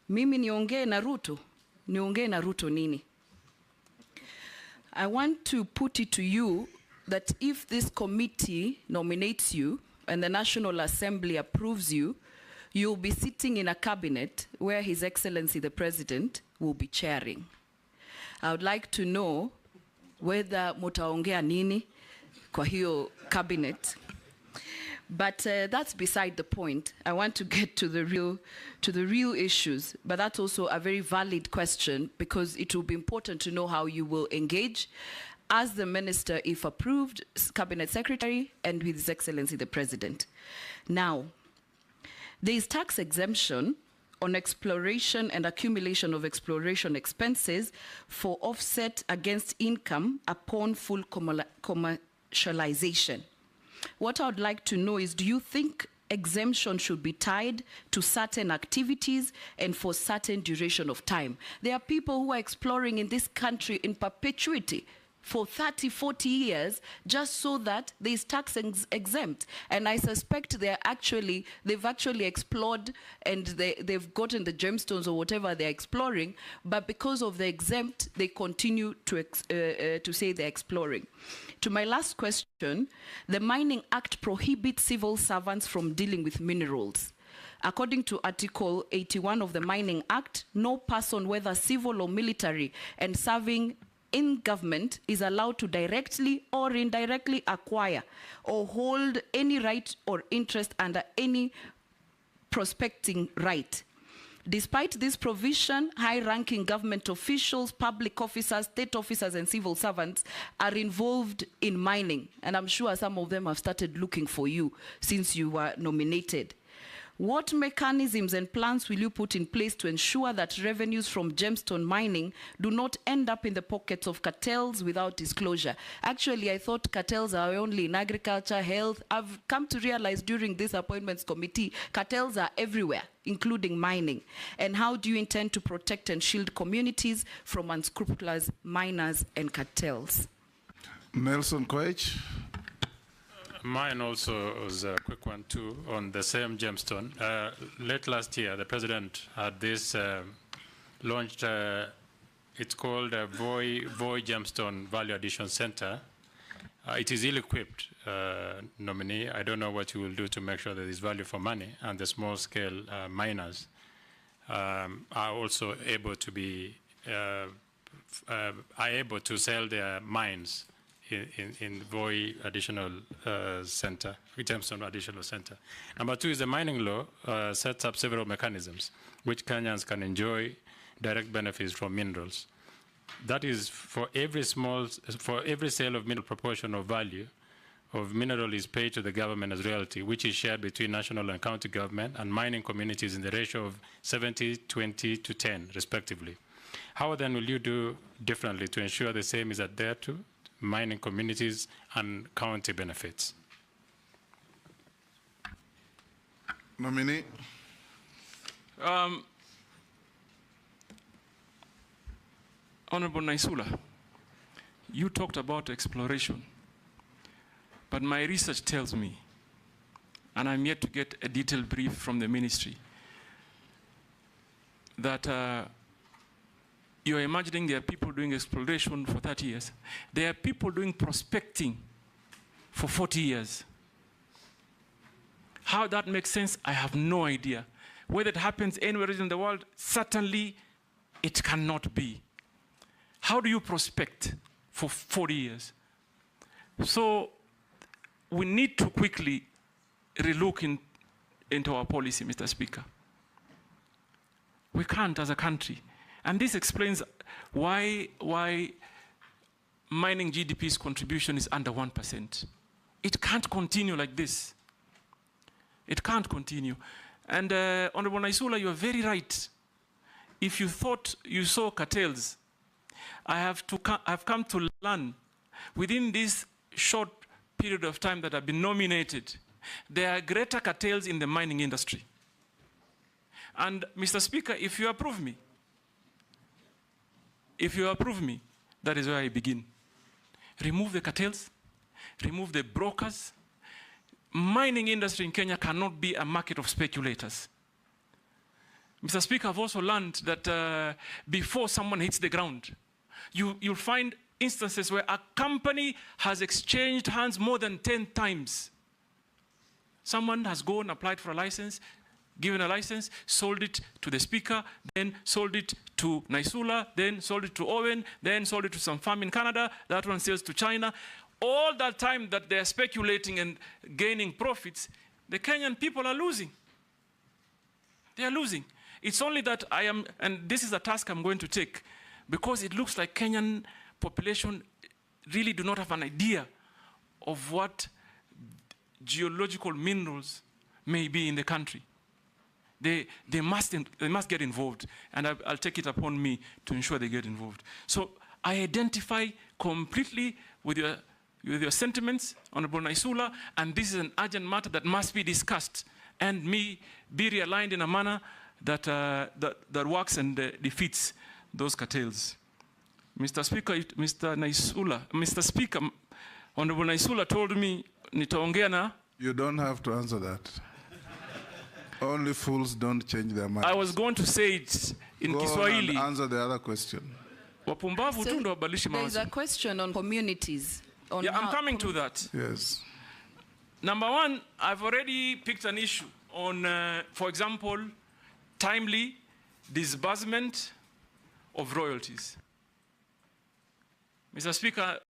Mimi niongee na Ruto? Niongee na Ruto nini? I want to put it to you that if this committee nominates you and the National Assembly approves you, you'll be sitting in a cabinet where His Excellency the President will be chairing. I would like to know whether mutaongea nini kwa hiyo cabinet. But that's beside the point. I want to get to the real issues. But that's also a very valid question, because it will be important to know how you will engage as the minister, if approved, cabinet secretary, and with His Excellency the President. Now, there is tax exemption on exploration and accumulation of exploration expenses for offset against income upon full commercialization. What I would like to know is, do you think exemption should be tied to certain activities and for certain duration of time? There are people who are exploring in this country in perpetuity for 30, 40 years, just so that there is tax exempt. And I suspect they've actually explored, and they've gotten the gemstones or whatever they're exploring, but because of the exempt, they continue to say they're exploring. To my last question, the Mining Act prohibits civil servants from dealing with minerals. According to Article 81 of the Mining Act, no person, whether civil or military, and serving in government is allowed to directly or indirectly acquire or hold any right or interest under any prospecting right. Despite this provision, high-ranking government officials, public officers, state officers, and civil servants are involved in mining. And I'm sure some of them have started looking for you since you were nominated. What mechanisms and plans will you put in place to ensure that revenues from gemstone mining do not end up in the pockets of cartels without disclosure? Actually, I thought cartels are only in agriculture, health. I've come to realize during this appointments committee, cartels are everywhere, including mining. And how do you intend to protect and shield communities from unscrupulous miners and cartels? Nelson Koech. Mine also was a quick one too, on the same gemstone. Late last year, the president had this launched, it's called a Voi Gemstone Value Addition Center. It is ill-equipped nominee. I don't know what you will do to make sure that there is value for money, and the small-scale miners are also able to be able to sell their mines in Voi Additional Center, Gemstone Additional Center. Number two is the mining law sets up several mechanisms which Kenyans can enjoy direct benefits from minerals. That is, for every sale of mineral, proportion of value of mineral is paid to the government as royalty, which is shared between national and county government and mining communities in the ratio of 70, 20 to 10, respectively. How then will you do differently to ensure the same is adhered to mining communities and county benefits? Nominee. Honorable Naisula, you talked about exploration, but my research tells me, and I'm yet to get a detailed brief from the ministry, that you're imagining there are people doing exploration for 30 years. There are people doing prospecting for 40 years. How that makes sense, I have no idea. Whether it happens anywhere in the world, certainly it cannot be. How do you prospect for 40 years? So we need to quickly relook into our policy, Mr. Speaker. We can't as a country. And this explains why mining GDP's contribution is under 1%. It can't continue like this. It can't continue. And Honorable Naisula, you are very right. If you thought you saw cartels, I've come to learn within this short period of time that I've been nominated, there are greater cartels in the mining industry. And Mr. Speaker, if you approve me, that is where I begin. Remove the cartels, remove the brokers. Mining industry in Kenya cannot be a market of speculators. Mr. Speaker, I've also learned that before someone hits the ground, you'll find instances where a company has exchanged hands more than 10 times. Someone has gone, applied for a license, given a license, sold it to the Speaker, then sold it to Naisula, then sold it to Owen, then sold it to some farm in Canada, that one sells to China. All that time that they're speculating and gaining profits, the Kenyan people are losing. They are losing. It's only that I am, and this is a task I'm going to take, because it looks like Kenyan population really do not have an idea of what geological minerals may be in the country. They must get involved, and I'll take it upon me to ensure they get involved. So I identify completely with your sentiments, Honorable Naisula, and this is an urgent matter that must be discussed and be realigned in a manner that works and defeats those cartels. Mr. Speaker, Mr. Speaker, Honorable Naisula told me, nitaongea na. You don't have to answer that. Only fools don't change their minds. I was going to say it in Kiswahili. Go on and answer the other question. Wapumbavu tu ndo wabadilishe mawazo. There's a question on communities. On I'm coming to that. Yes. Number one, I've already picked an issue on, for example, timely disbursement of royalties. Mr. Speaker,